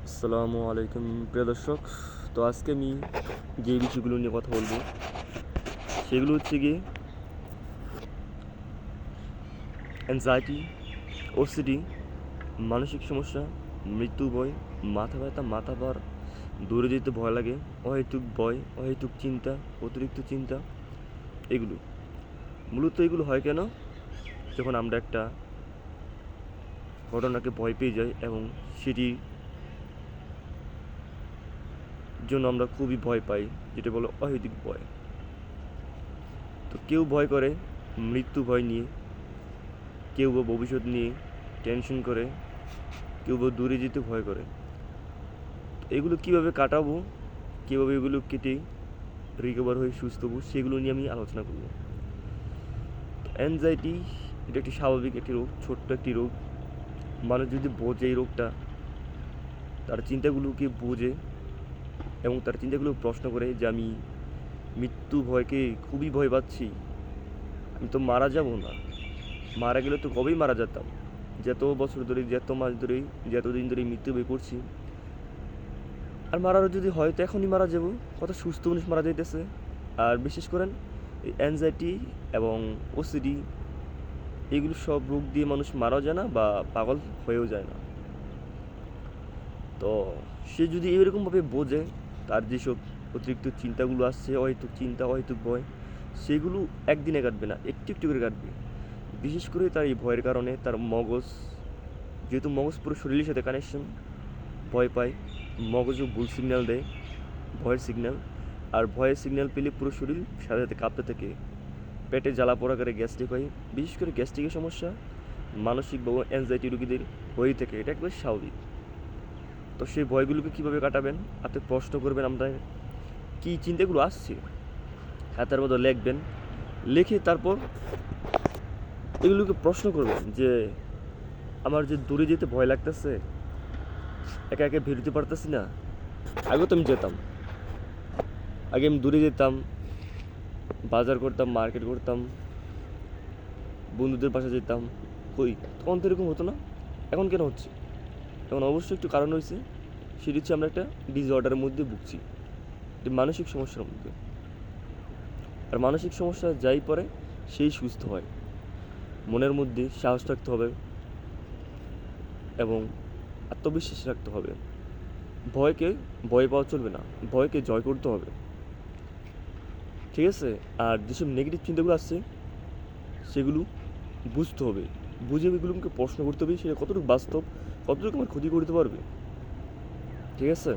আসসালামু আলাইকুম প্রিয় দর্শক। তো আজকে আমি যে বিষয়গুলো নিয়ে কথা বলবো সেগুলো হচ্ছে গিয়ে অ্যাংজাইটি, ওসিডি, মানসিক সমস্যা, মৃত্যু ভয়, মাথা ব্যথা, মাথা ভার, দূরে যেতে ভয় লাগে, অহেতুক ভয়, অহেতুক চিন্তা, অতিরিক্ত চিন্তা। এগুলো মূলত হয় কেন? যখন আমরা একটা ঘটনাকে ভয় পেয়ে যাই এবং সেটির জন্য আমরা খুবই ভয় পাই, যেটা বলো অহেতুক ভয়। তো কেউ ভয় করে মৃত্যু ভয় নিয়ে, কেউ বা ভবিষ্যৎ নিয়ে টেনশন করে, কেউ বা দূরে যেতে ভয় করে। এগুলো কীভাবে কাটাবো, কীভাবে এগুলো কেটে রিকভার হয়ে সুস্থ হবো, সেগুলো নিয়ে আমি আলোচনা করব। অ্যাংজাইটি এটা একটি স্বাভাবিক একটি রোগ, ছোট্ট একটি রোগ। মানুষ যদি বোঝে এই রোগটা, তার চিন্তাগুলোকে বোঝে এবং তার চিন্তাগুলো প্রশ্ন করে যে আমি মৃত্যু ভয়কে খুবই ভয় পাচ্ছি, আমি তো মারা যাব না, মারা গেলে তো কবেই মারা যেতাম, যত বছর ধরে, যত মাস ধরে, যতদিন ধরে মৃত্যু ভয় করছি, আর মারারও যদি হয় তো এখনই মারা যাব। কত সুস্থ মানুষ মারা যাইতেছে। আর বিশেষ করেন এই অ্যাংজাইটি এবং ওসিডি, এগুলো সব রোগ দিয়ে মানুষ মারাও যায় না বা পাগল হয়েও যায় না। তো সে যদি এরকমভাবে বোঝে তার যেসব অতিরিক্ত চিন্তাগুলো আসছে, অহেতুক চিন্তা, অহেতুক ভয়, সেগুলো একদিনে কাটবে না, একটু একটু করে কাটবে। বিশেষ করে তার এই ভয়ের কারণে তার মগজ, যেহেতু মগজ পুরো শরীরের সাথে কানেকশন, ভয় পায়, মগজও ভুল সিগন্যাল দেয়, ভয়ের সিগন্যাল। আর ভয়ের সিগন্যাল পেলে পুরো শরীর সাথে সাথে কাঁপতে থাকে, পেটে জ্বালা পোড়া করে গ্যাস্ট্রিক হয়। বিশেষ করে গ্যাস্ট্রিকের সমস্যা মানসিক বা অ্যাংজাইটি রোগীদের হয়েই থাকে, এটা একবারে স্বাভাবিক। তো সেই ভয়গুলোকে কীভাবে কাটাবেন, আপনি প্রশ্ন করবেন আপনার কী চিন্তাগুলো আসছে, হাতের মধ্যে লিখবেন, লিখে তারপর এগুলোকে প্রশ্ন করবেন যে আমার যে দূরে যেতে ভয় লাগতেছে, একা একা বেরোতে পারতেছি না। আগে তো আমি যেতাম, আগে আমি দূরে যেতাম, বাজার করতাম, মার্কেট করতাম, বন্ধুদের বাসা যেতাম, কই তখন তো এরকম হতো না, এখন কেন হচ্ছে? এখন অবশ্যই একটু কারণ হয়েছে, সেটি হচ্ছে আমরা একটা ডিসঅর্ডারের মধ্যে ভুগছি, একটি মানসিক সমস্যার মধ্যে। আর মানসিক সমস্যা যাই পড়ে সেই সুস্থ হয়। মনের মধ্যে সাহস রাখতে হবে এবং আত্মবিশ্বাস রাখতে হবে। ভয়কে ভয় পাওয়া চলবে না, ভয়কে জয় করতে হবে, ঠিক আছে? আর যেসব নেগেটিভ চিন্তাগুলো আসছে সেগুলো বুঝতে হবে, বুঝে এগুলোকে প্রশ্ন করতে হবে সেটা কতটুকু বাস্তব, কতটুকু আমার ক্ষতি করতে পারবে, ঠিক আছে?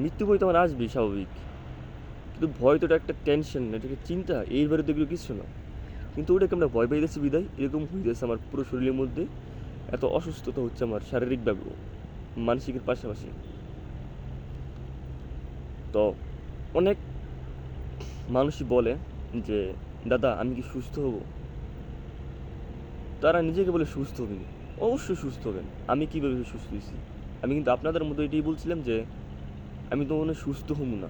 মৃত্যু ভয় তো আমার আসবেই, স্বাভাবিক। কিন্তু ভয় তো এটা একটা টেনশন, এটা একটা চিন্তা, এর বাইরে তো এগুলো কিছু না। কিন্তু ওটাকে আমরা ভয় পাইতেছি বিদায় এরকম হইতেছে আমার পুরো শরীরের মধ্যে এত অসুস্থতা হচ্ছে আমার শারীরিকভাবেও, মানসিকের পাশাপাশি। তো অনেক মানুষই বলে যে দাদা আমি কি সুস্থ হব? তারা নিজেকে বলে সুস্থ হবেন, অবশ্যই সুস্থ হবেন। আমি কীভাবে সুস্থ হয়েছি? আমি কিন্তু আপনাদের মধ্যে এটাই বলছিলাম যে আমি তো মনে হয় সুস্থ হব না।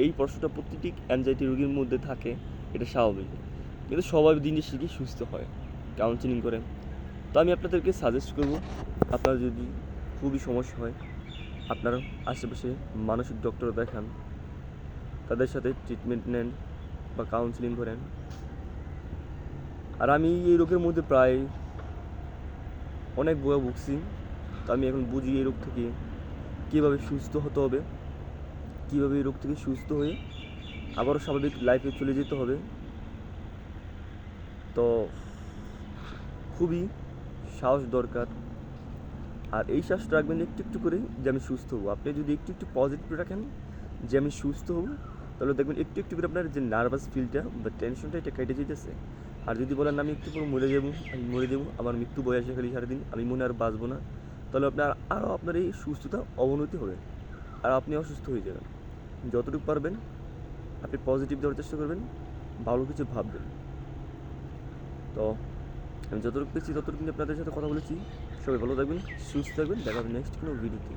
এই প্রশ্নটা প্রতিটি অ্যাংজাইটি রোগীর মধ্যে থাকে, এটা স্বাভাবিক। কিন্তু সবাই দিনে শিখে সুস্থ হয় কাউন্সেলিং করে। তো আমি আপনাদেরকে সাজেস্ট করব, আপনার যদি খুবই সমস্যা হয়, আপনার আশেপাশে মানসিক ডক্টর দেখান, তাদের সাথে ট্রিটমেন্ট নেন বা কাউন্সেলিং করেন। আর আমি এই রোগের মধ্যে প্রায় অনেক বইয়া ভুগছি, তো আমি এখন বুঝি এই রোগ থেকে কীভাবে সুস্থ হতে হবে, কীভাবে এই রোগ থেকে সুস্থ হয়ে আবারও স্বাভাবিক লাইফে চলে যেতে হবে। তো খুবই সাহস দরকার। আর এই সাহসটা রাখবেন একটু একটু করে যে আমি সুস্থ হবো। আপনি যদি একটু একটু পজিটিভ রাখেন যে আমি সুস্থ হবো, তাহলে দেখবেন একটু একটু করে আপনার যে নার্ভাস ফিলটা বা টেনশনটা এটা কেটে যেতেছে। আর যদি বলেন আমি একটু পরে মরে যাবো, আমি মরে যাবো, আমার মৃত্যু বয়ে আসে খালি সারাদিন, আমি মনে আর বাঁচবো না, তাহলে আপনার এই সুস্থতা অবনতি হবে আর আপনি অসুস্থ হয়ে যাবেন। যতটুকু পারবেন আপনি পজিটিভ দেওয়ার চেষ্টা করবেন, ভালো কিছু ভাববেন। তো আমি যতটুকু পেয়েছি ততটুকু আপনাদের সাথে কথা বলেছি। সবাই ভালো থাকবেন, সুস্থ থাকবেন, দেখা হবে নেক্সট কোনো ভিডিওতে।